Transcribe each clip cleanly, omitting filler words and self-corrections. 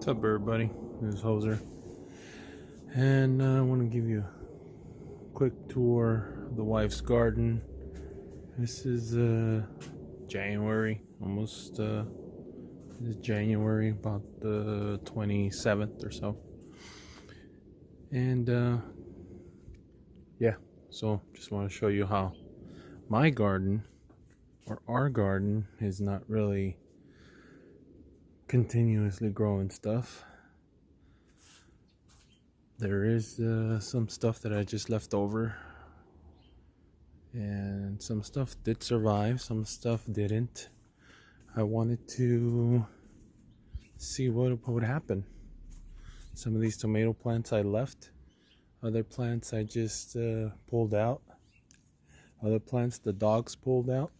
What's up, everybody? This is Hoser, and I want to give you a quick tour of the wife's garden. This is January, almost this is January, about the 27th or so, and yeah. So just want to show you how my garden or our garden is not really continuously growing stuff. There is some stuff that I just left over, and some stuff did survive, some stuff didn't. I wanted to see what would happen. Some of these tomato plants I left, other plants I just pulled out, other plants the dogs pulled out,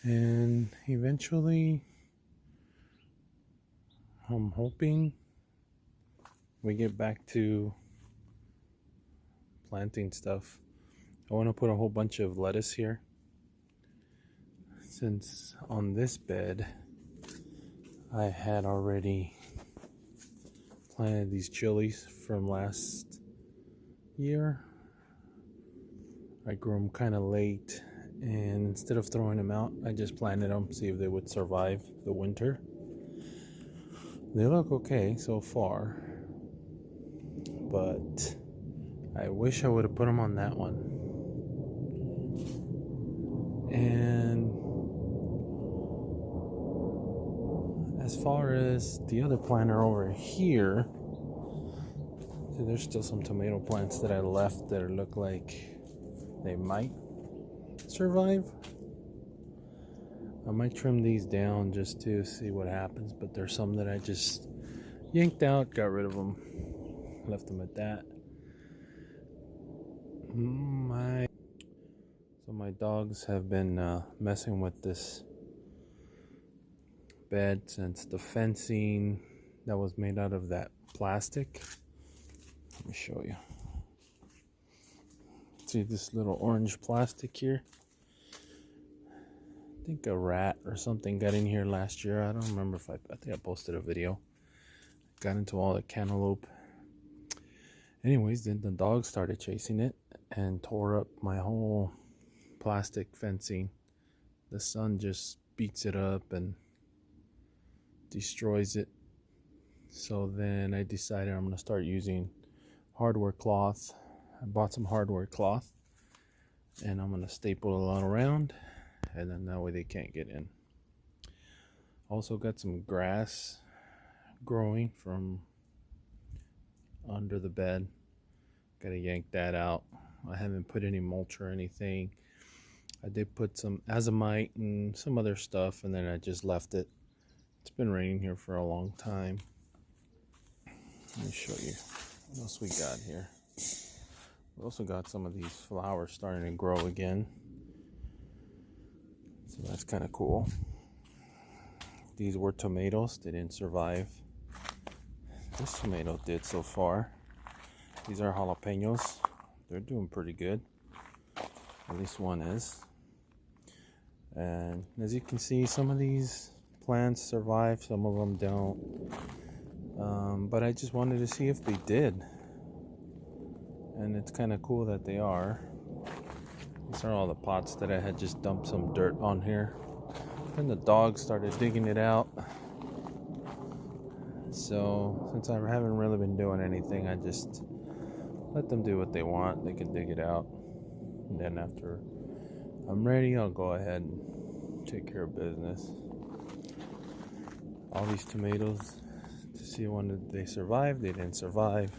and eventually I'm hoping we get back to planting stuff. I want to put a whole bunch of lettuce here, since on this bed I had already planted these chilies from last year. I grew them kind of late, and instead of throwing them out, I just planted them, see if they would survive the winter. They look okay so far, but I wish I would have put them on that one. And as far as the other planter over here, see, there's still some tomato plants that I left that look like they might survive. I might trim these down just to see what happens, but there's some that I just yanked out, got rid of them, left them at that. So my dogs have been messing with this bed since the fencing that was made out of that plastic. Let me show you. See this little orange plastic here? I think a rat or something got in here last year. I don't remember if I think I posted a video. Got into all the cantaloupe. Anyways, then the dogs started chasing it and tore up my whole plastic fencing. The sun just beats it up and destroys it. So then I decided I'm going to start using hardware cloth. I bought some hardware cloth, and I'm going to staple it all around, and then that way they can't get in. Also got some grass growing from under the bed. Gotta yank that out. I haven't put any mulch or anything. I did put some azomite and some other stuff, and then I just left it. It's been raining here for a long time. Let me show you what else we got here. We also got some of these flowers starting to grow again, so that's kind of cool. These were tomatoes. They didn't survive. This tomato did so far. These are jalapenos. They're doing pretty good. At least one is. And as you can see, some of these plants survive, some of them don't. But I just wanted to see if they did. And it's kind of cool that they are. These are all the pots that I had just dumped some dirt on here. Then the dogs started digging it out. So since I haven't really been doing anything, I just let them do what they want. They can dig it out. And then after I'm ready, I'll go ahead and take care of business. All these tomatoes, to see when they survived. They didn't survive,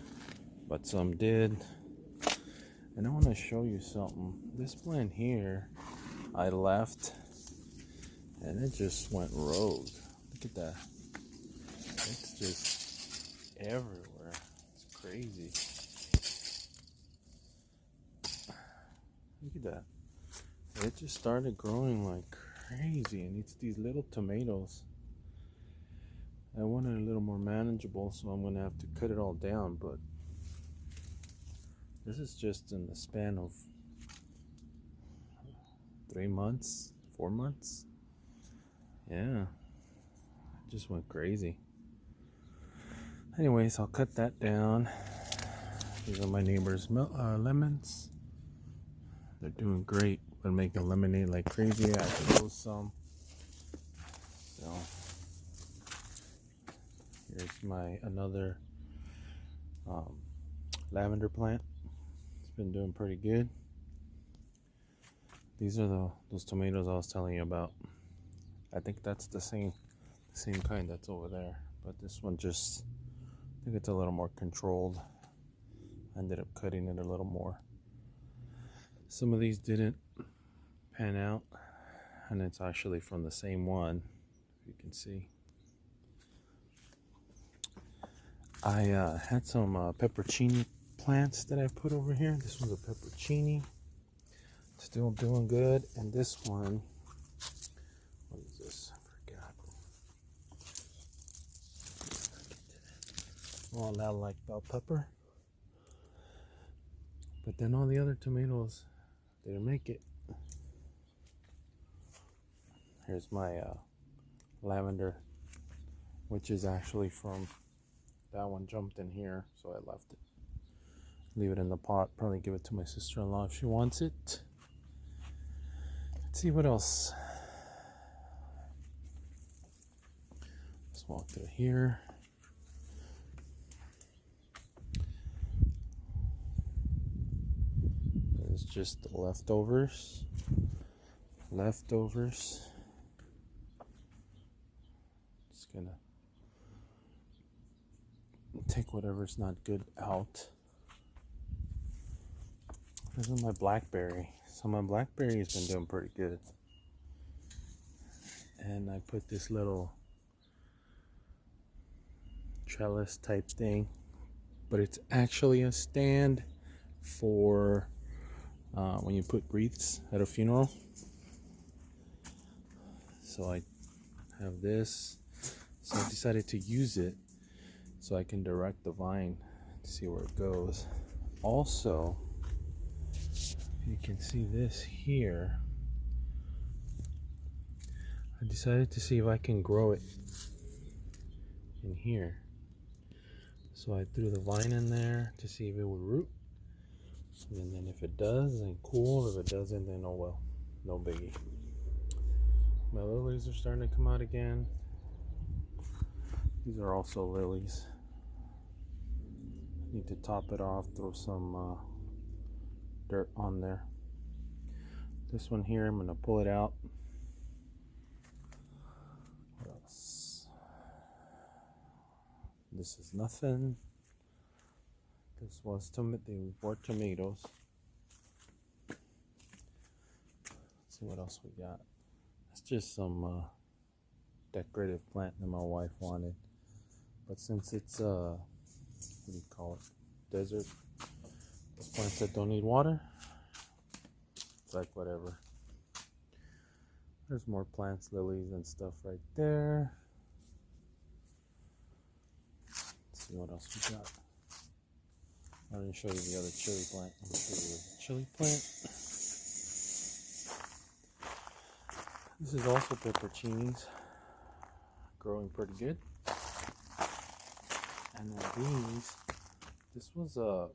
but some did. And I want to show you something. This plant here, I left, and it just went rogue. Look at that. It's just everywhere. It's crazy. Look at that. It just started growing like crazy, and it's these little tomatoes. I wanted a little more manageable, so I'm gonna have to cut it all down, but this is just in the span of 3 months, 4 months. Yeah, it just went crazy. Anyways, I'll cut that down. These are my neighbor's lemons. They're doing great. Been making lemonade like crazy. I froze some. So here's my another lavender plant. It's been doing pretty good. These are those tomatoes I was telling you about. I think that's the same kind that's over there, but this one just, I think it's a little more controlled. I ended up cutting it a little more. Some of these didn't pan out, and it's actually from the same one, you can see. I had some peppercini plants that I put over here. This one's a peppercini, still doing good. And this one, what is this? I forgot. Well, not like bell pepper, but then all the other tomatoes didn't make it. Here's my lavender, which is actually from that one jumped in here, so I left it. Leave it in the pot. Probably give it to my sister-in-law if she wants it. Let's see what else. Let's walk through here. It's just the leftovers. Just gonna take whatever's not good out. This is my blackberry. So my blackberry has been doing pretty good. And I put this little trellis type thing, but it's actually a stand for when you put wreaths at a funeral. So I have this. So I decided to use it so I can direct the vine to see where it goes. Also, you can see this here. I decided to see if I can grow it in here. So I threw the vine in there to see if it would root. And then if it does, then cool. If it doesn't, then oh well, no biggie. My lilies are starting to come out again. These are also lilies. Need to top it off, throw some dirt on there. This one here, I'm going to pull it out. What else? This is nothing. This was they were tomatoes. Let's see what else we got. It's just some decorative plant that my wife wanted. But since it's what do you call it? Desert. Those plants that don't need water. It's like whatever. There's more plants, lilies and stuff right there. Let's see what else we got. I didn't show you the other chili plant. I'm gonna show you the chili plant. This is also pepperoncinis. Growing pretty good. And then these, this was a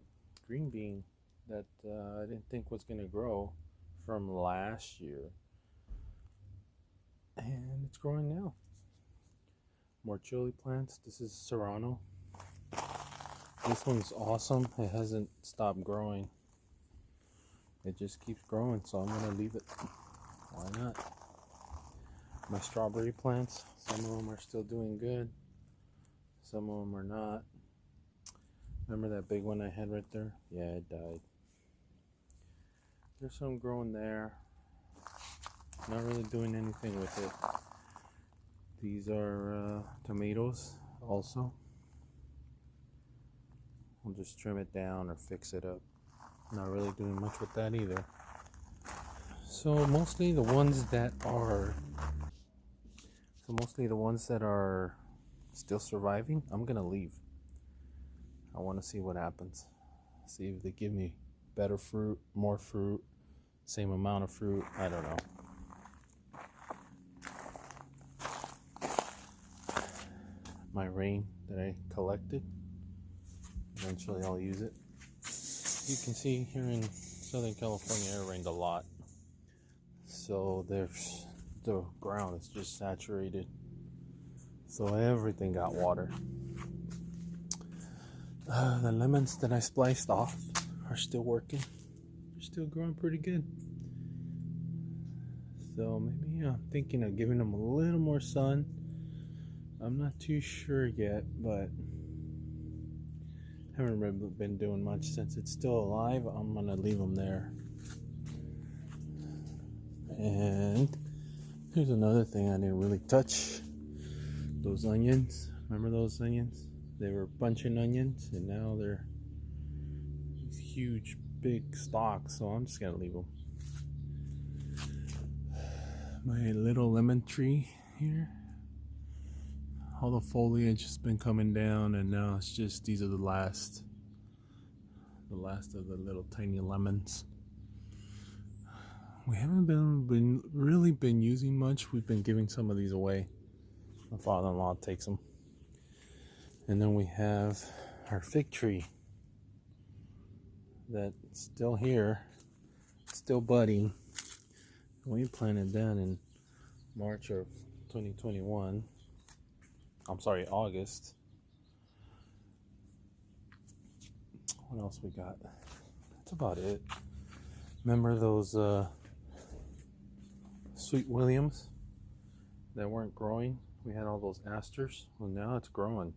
green bean that I didn't think was going to grow from last year. And it's growing now. More chili plants. This is Serrano. This one's awesome. It hasn't stopped growing. It just keeps growing, so I'm going to leave it. Why not? My strawberry plants, some of them are still doing good. Some of them are not. Remember that big one I had right there? Yeah, it died. There's some growing there. Not really doing anything with it. These are tomatoes also. I'll just trim it down or fix it up. Not really doing much with that either. So mostly the ones that are still surviving, I'm gonna leave. I want to see what happens. See if they give me better fruit, more fruit, same amount of fruit. I don't know. my rain that I collected. Eventually I'll use it. You can see here in Southern California it rained a lot. So the ground is just saturated. So everything got water. The lemons that I spliced off are still working. They're still growing pretty good. So maybe I'm thinking of giving them a little more sun. I'm not too sure yet, but haven't really been doing much since it's still alive. I'm gonna leave them there. And here's another thing I didn't really touch. Those onions. Remember those onions? They were bunching onions, and now they're these huge, big stalks. So I'm just gonna leave them. My little lemon tree here. All the foliage has been coming down, and now it's just these are the last of the little tiny lemons. We haven't been really using much. We've been giving some of these away. My father-in-law takes them. And then we have our fig tree that's still here, still budding. We planted that in March of 2021. I'm sorry, August. What else we got? That's about it. Remember those Sweet Williams that weren't growing? We had all those asters. Well, now it's growing.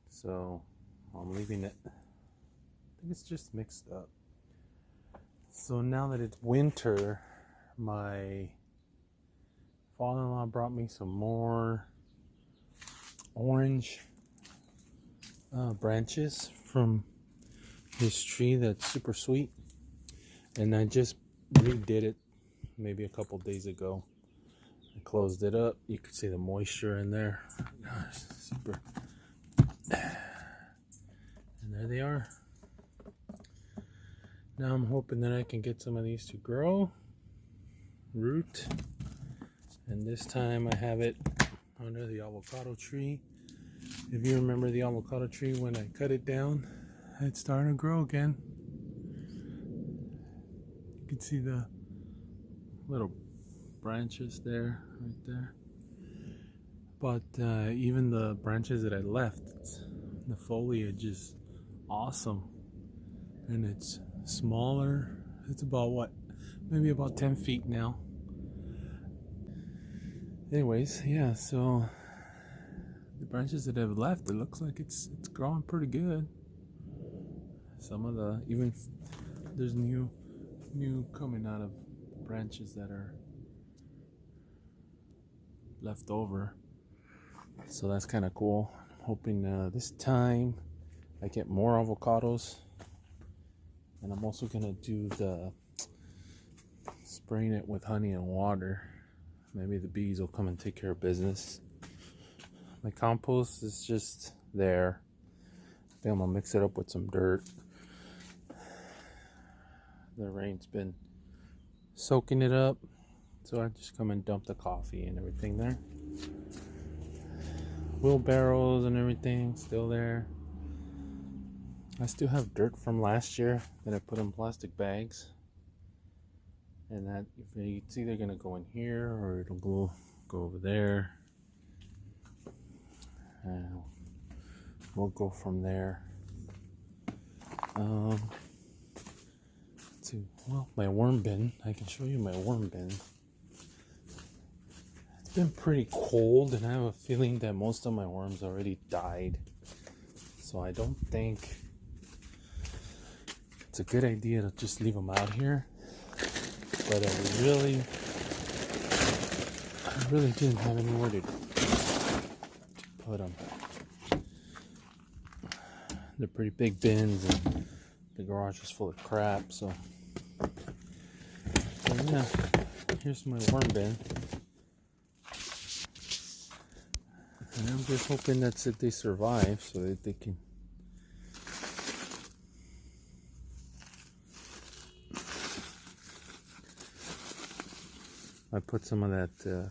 So I'm leaving it. I think it's just mixed up. So now that it's winter, my father-in-law brought me some more orange branches from his tree that's super sweet. And I just redid it maybe a couple days ago. I closed it up. You can see the moisture in there. Gosh, super. And there they are. Now I'm hoping that I can get some of these to grow, root, and this time I have it under the avocado tree. If you remember the avocado tree, when I cut it down, it's starting to grow again. You can see the little branches there, right there. But even the branches that I left, the foliage is awesome, and it's smaller. It's about what, maybe about 10 feet now. Anyways, yeah, so the branches that I've left, it looks like it's growing pretty good. Some of the, even there's new coming out of branches that are left over. So that's kind of cool. I'm hoping this time I get more avocados. And I'm also gonna do the spraying it with honey and water. Maybe the bees will come and take care of business. My compost is just there. I think I'm gonna mix it up with some dirt. The rain's been soaking it up, so I just come and dump the coffee and everything there. Wheelbarrows and everything still there. I still have dirt from last year that I put in plastic bags, and that it's either gonna go in here or it'll go over there, and we'll go from there. Let's see. Well, my worm bin. I can show you my worm bin. It's been pretty cold, and I have a feeling that most of my worms already died. So I don't think it's a good idea to just leave them out here. But I really didn't have anywhere to put them. They're pretty big bins, and the garage is full of crap. So yeah, here's my worm bin. And I'm just hoping that they survive so that they can I put some of that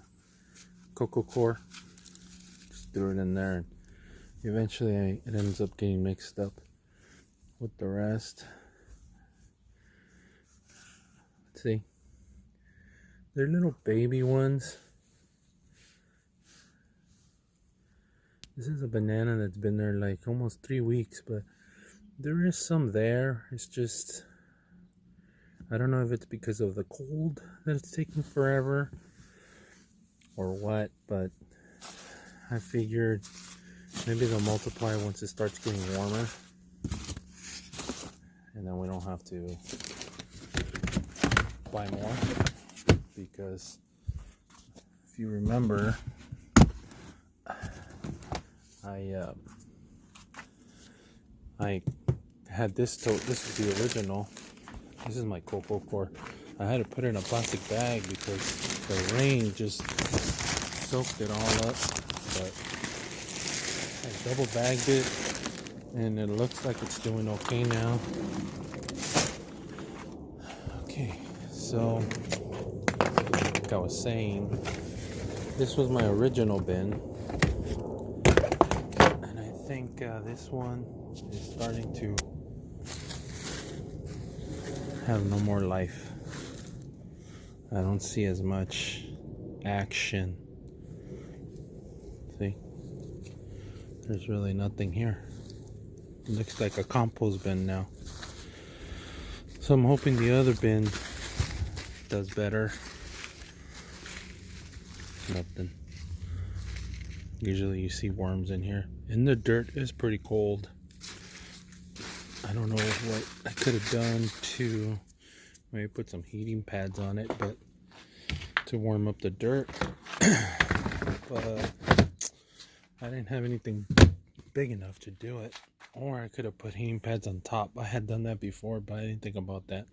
cocoa core, just threw it in there, and eventually it ends up getting mixed up with the rest. Let's see. They're little baby ones. This is a banana that's been there like almost 3 weeks, but there is some there. It's just, I don't know if it's because of the cold that it's taking forever or what, but I figured maybe they'll multiply once it starts getting warmer, and then we don't have to buy more, because if you remember, I had this tote. This is the original. This is my cocoa core. I had to put it in a plastic bag because the rain just soaked it all up. But I double bagged it, and it looks like it's doing okay now. Okay, so like I was saying, this was my original bin, and I think this one is starting to have no more life. I don't see as much action. See, there's really nothing here. It looks like a compost bin now. So I'm hoping the other bin does better. Nothing. Usually you see worms in here. And the dirt is pretty cold. I don't know what I could have done to maybe put some heating pads on it, but to warm up the dirt. But I didn't have anything big enough to do it. Or I could have put heating pads on top. I had done that before, but I didn't think about that.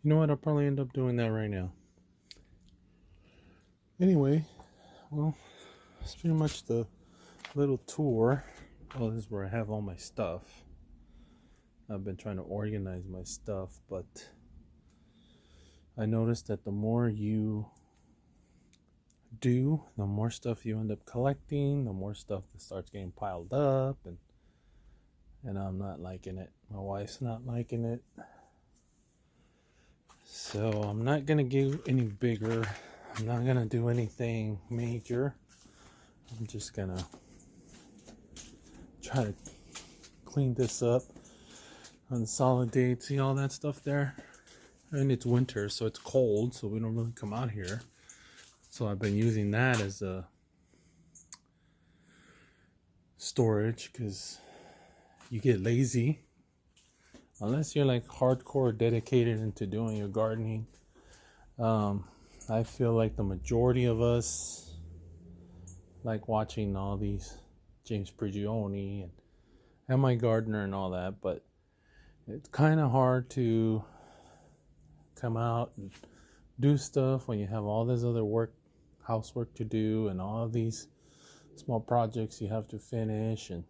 You know what? I'll probably end up doing that right now. Anyway, well, it's pretty much the little tour. Oh, this is where I have all my stuff. I've been trying to organize my stuff, but I noticed that the more you do, the more stuff you end up collecting, the more stuff that starts getting piled up, and I'm not liking it. My wife's not liking it. So I'm not gonna get any bigger. I'm not gonna do anything major. I'm just gonna try to clean this up, consolidate. See all that stuff there? And it's winter, so it's cold, so we don't really come out here. So I've been using that as a storage, because you get lazy unless you're like hardcore dedicated into doing your gardening. I feel like the majority of us like watching all these James Prigioni and Am I Gardener and all that, but it's kind of hard to come out and do stuff when you have all this other work, housework to do, and all of these small projects you have to finish, and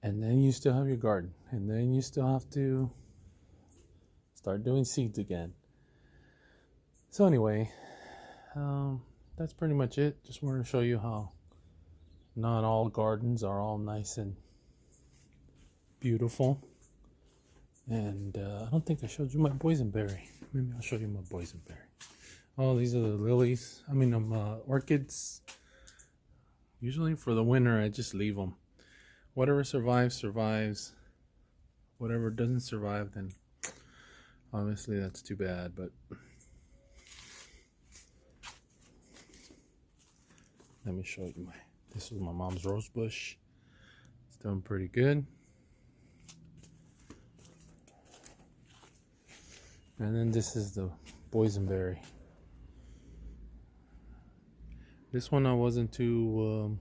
then you still have your garden, and then you still have to start doing seeds again. So anyway, that's pretty much it. Just wanted to show you how not all gardens are all nice and beautiful. And I don't think I showed you my boysenberry. Maybe I'll show you my boysenberry. Oh, these are the lilies. I mean, orchids. Usually for the winter, I just leave them. Whatever survives, survives. Whatever doesn't survive, then obviously that's too bad. But let me show you this is my mom's rose bush. It's doing pretty good. And then this is the boysenberry. This one I wasn't too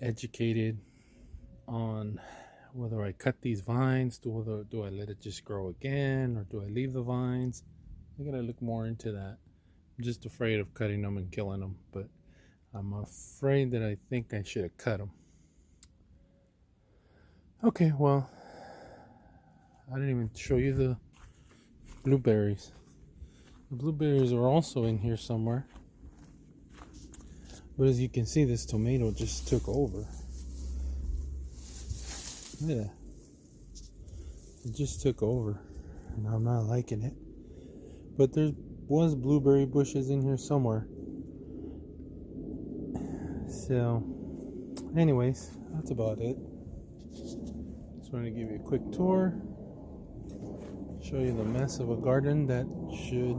educated on whether I cut these vines, do I let it just grow again, or do I leave the vines? I gotta look more into that. I'm just afraid of cutting them and killing them, but I'm afraid that I think I should have cut them. Okay, well, I didn't even show you the blueberries. The blueberries are also in here somewhere. But as you can see, this tomato just took over. Yeah, it just took over, and I'm not liking it. But there was blueberry bushes in here somewhere. So, anyways, that's about it. Just wanted to give you a quick tour, show you the mess of a garden that should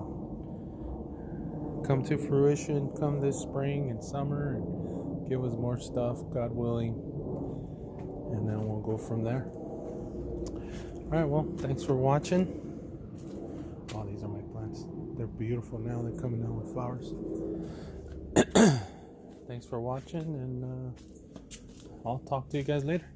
come to fruition come this spring and summer, and give us more stuff, God willing, and then we'll go from there. Alright, well, thanks for watching. Oh, these are my plants. They're beautiful now. They're coming out with flowers. Thanks for watching, and I'll talk to you guys later.